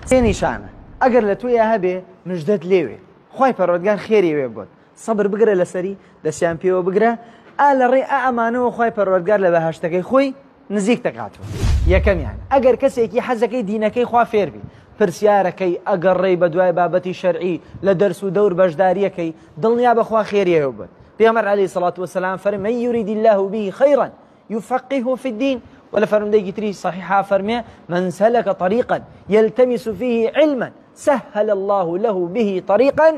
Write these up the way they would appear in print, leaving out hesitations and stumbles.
سێ نیشانە ئەگەر لە توێ هەبێ مژدەت لێوێ خوای پەروەردگار خێری وێ بۆت سەبر بگرە لەسەری دەستیان پێوە بگرە لە ڕێ ئەمانەوە خوای پەروەردگار لە بەهەشتەکەی خۆی نزیک دەکاتەوە. یەکەمیان ئەگەر کەسێکی حەزەکەی دینەکەی خوا فێربی پرسیارەکەی ئەگەڕێی بە دوای بابەتی شەرعی لە دەرس و دەور بەشداریەکەی دڵنیا بەخوا خێریەوە بێت. پێغەمبەر عەلەیهی سەڵات وسەلام فەرمێ من یورید الله به خەیرا یفەقهه في الدین ولا فرمودەیەکی تری صحیحا فەرمێ من سلك طريقا يلتمس فيه علما سهل الله له به طريقا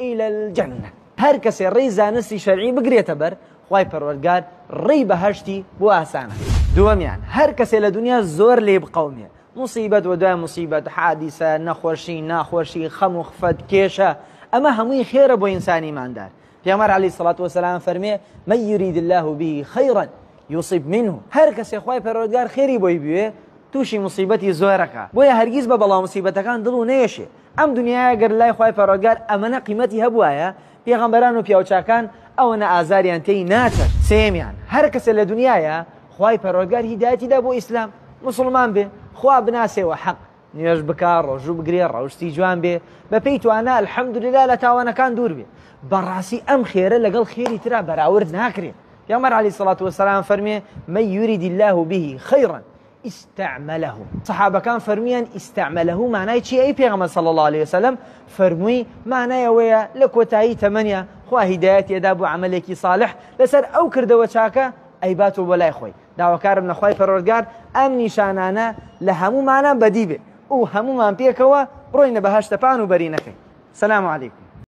إلى الجنة. هەر کەسێ ڕێی زانستی شەرعی بگرێتە بەر خوای پەروەردگار ڕێی بەهەشتی بۆ ئاسانە. دووەمیان هەر کەسێ لە دنیا زۆر لێ بقەومێ مصیبەت و دوای مصیبەت حادیسە نەخۆشی خەم و خفەت کێشە ئەمە هەمووی خێرە بۆ ئینسانی ایماندار. پێغەمبەر عەلەیهی سەڵات وسەلام فەرمێ من یورید الله به خەیرا یوصب منه. هەر کەسێ خوای پەروەردگار خێری بۆی بوێ تووشی مصیبەتی زۆرەکە بۆیە هەرگیز بە بەڵاو مصیبەتەکان دڵ و نێشێ. ئەم دنیاە گەر لای خوای پەروەردگار ئەمەنە قیمەتی هەبوایە پێغەمبەران و پیاوچاکان ئەوەنە ئازاریان تێی ناچەت. سێمیان هەر کەسێ لە دنیاە خوای پەروەردگار هیدایەتیدا بۆ ئیسلام مسلمان بێ خوا بناسێەوە حەق نوێژ بکا ڕۆژوو بگرێ ڕەوشتی جوان بێ بە پێی توانە الحەمدولله لە تاوانەکان دوور بێ. بەڕاستی ئەم خێرە لەگەڵ خێری ترا بەراورد ناکرێت. پێغەمبەر عەلەیهی سەڵات وسەلام فەرمێ من یورید الله به خەیرا استعمله. صحابەکان فەرموویان استعمله معنای چی؟ ئەی پێغەمبەر صلی الله عليه وسلم فەرمووی معنای ئەوەیە لە کۆتایی تەمەنیا خوا هیدایەتیەدا بۆ عەمەلێکی صالح لەسەر ئەو کردەوە چاکە ئەیباتەوە بۆ لای خۆی. داواکارم لە خوای پەروەردگار ئەم نیشانانە لە هەمومانە بەدی بێ و هەمومان پێکەوە بڕۆینە بەهەشتە پان و بەرینەکەی. سەلام عەلەیکوم.